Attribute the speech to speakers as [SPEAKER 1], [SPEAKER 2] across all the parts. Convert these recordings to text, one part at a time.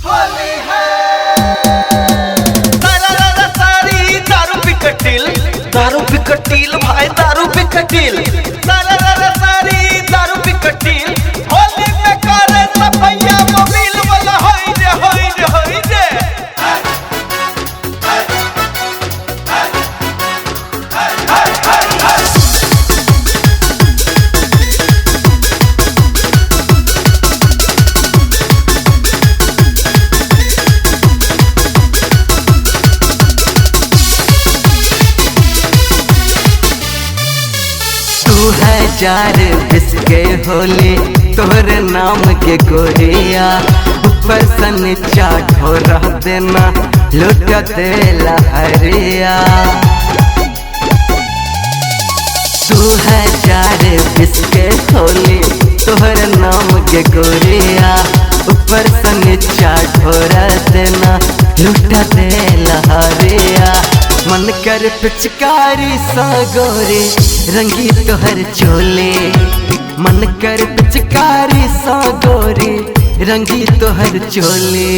[SPEAKER 1] होली है सारी दारू पिकटिल भाई दारू पिकटिल सारी दारू पिकटिल होली में करे सफैया मोबिल वाला होई रे
[SPEAKER 2] हजार बिस्के होली तोहरे नाम के गोरिया ऊपर से नीचा ढोरा देना लुट देला हरिया 2000 बिस्के होली तोहरे नाम के गोरिया ऊपर से नीचा ढोरा देना लुट देला हरिया मन कर पिचकारी सा गोरे रंगी तोहर चोले मन कर पिचकारी सा गोरे रंगी तोहर चोले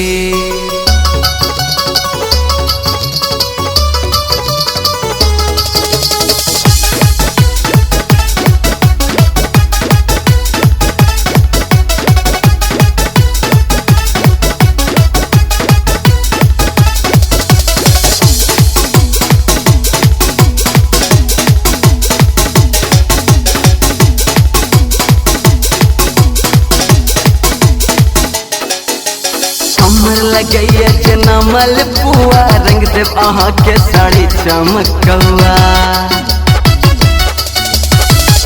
[SPEAKER 2] हमर लगैया जनमल पुआ रंग देव अहाँ के साड़ी चमकौआ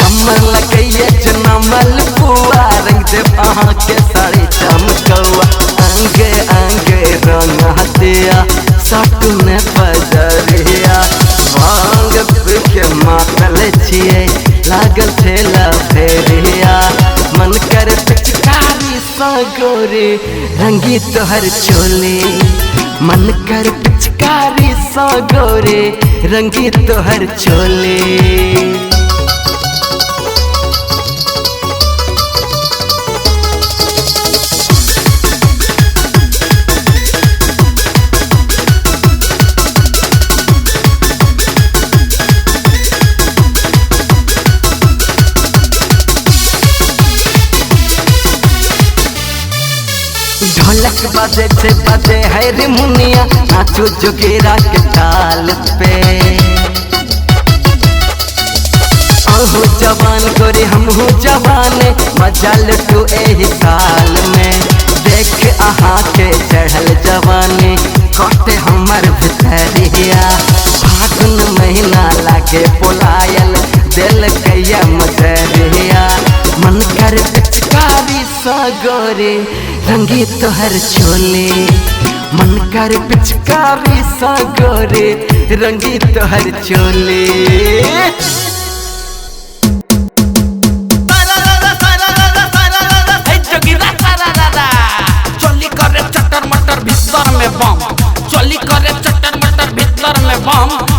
[SPEAKER 2] हमर लगैया जनमल पुआ रंग देव अहाँ के साड़ी चमकौआ अंगे अंगे रंग दिया साटू ने बजरिया भांग पी के मातल छिए लागल छेला फेरिया मन कर पिचकारी सा गोरे रंगी तोहर चोले मन कर पिचकारी सा गोरे रंगी तोहर चोले ढोलक बाजे है रे मुनिया नाचो जोगेरा के ताल पे अहो जवान गोरे हम हो जवान मजा लुटू एही साल में देख अहाँ के चढ़ल जवानी कटे हमर भितरिया फागुन महीना लागे पोलायल दिल कैया मजरिया मन कर पिचकारी सा गोरे रंगी तोहर चोले मन कर पिचकारी सा गोरे रंगी तोहर चोले
[SPEAKER 1] चली करे चटर मटर भीतर में बम चली करे चटर मटर भीतर में बम